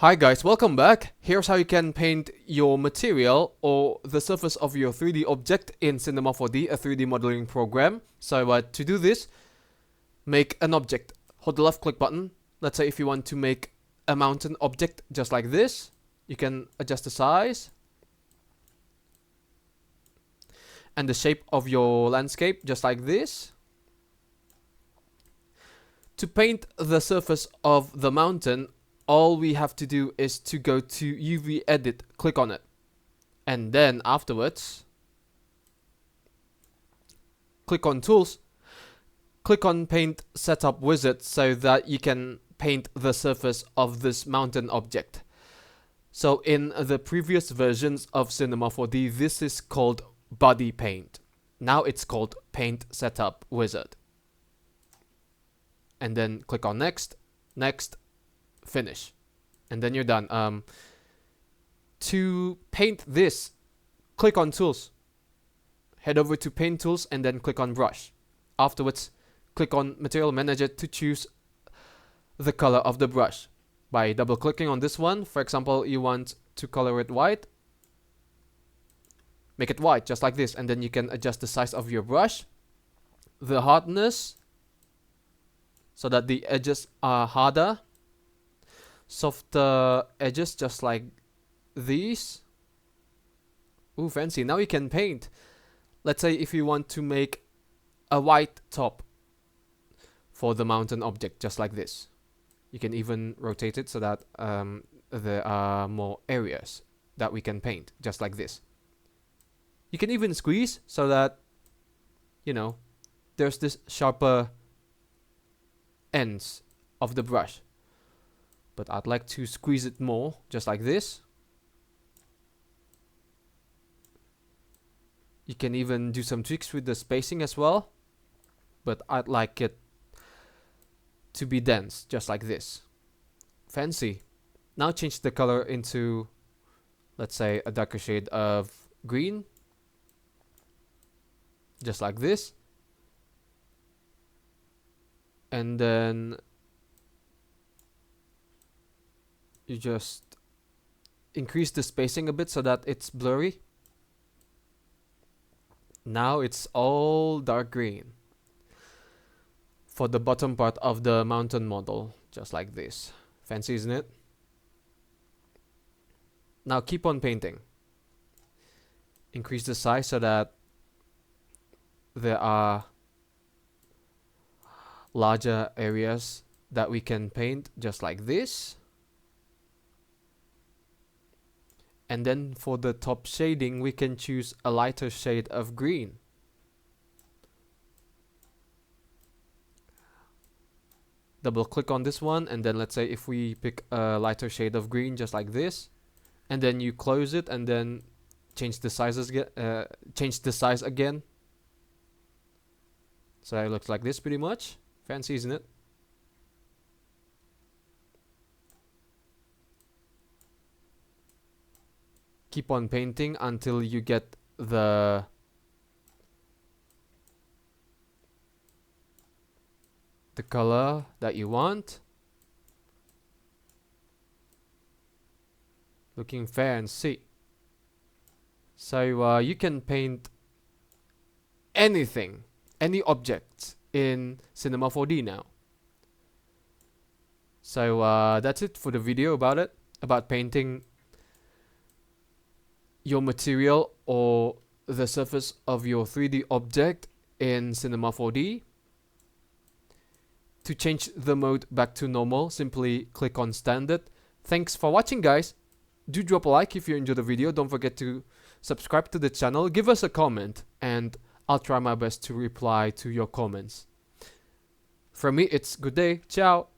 Hi guys, welcome back. Here's how you can paint your material or the surface of your 3D object in Cinema 4D, a 3D modeling program. So to do this, make an object. Hold the left click button. Let's say if you want to make a mountain object just like this, you can adjust the size and the shape of your landscape just like this. To paint the surface of the mountain, all we have to do is to go to UV edit, click on it, and then afterwards click on tools, click on paint setup wizard so that you can paint the surface of this mountain object. So in the previous versions of Cinema 4D, this is called Bodypaint. Now it's called paint setup wizard. And then click on next, next, finish, and then you're done. To paint this, click on tools, head over to paint tools, and then click on brush. Afterwards, click on material manager to choose the color of the brush by double clicking on this one. For example, you want to color it white, make it white just like this, and then you can adjust the size of your brush, the hardness so that the edges are harder, softer edges just like these. Ooh, fancy. Now you can paint. Let's say if you want to make a white top for the mountain object just like this, you can even rotate it so that there are more areas that we can paint just like this. You can even squeeze so that, you know, there's this sharper ends of the brush. But I'd like to squeeze it more, just like this. You can even do some tricks with the spacing as well, but I'd like it to be dense, just like this. Fancy. Now change the color into, let's say, a darker shade of green, just like this. And then you just increase the spacing a bit so that it's blurry. Now it's all dark green for the bottom part of the mountain model, just like this. Fancy, isn't it? Now keep on painting. Increase the size so that there are larger areas that we can paint, just like this. And then for the top shading, we can choose a lighter shade of green. Double click on this one, and then let's say if we pick a lighter shade of green, just like this, and then you close it and then change the sizes change the size again. So it looks like this pretty much. Fancy, isn't it? Keep on painting until you get the color that you want. Looking fancy. So you can paint anything, any object in Cinema 4D now. So that's it for the video about painting your material or the surface of your 3D object in Cinema 4D. To change the mode back to normal, simply click on standard. Thanks for watching, guys. Do drop a like if you enjoyed the video. Don't forget to subscribe to the channel, give us a comment, and I'll try my best to reply to your comments. From me, it's good day. Ciao.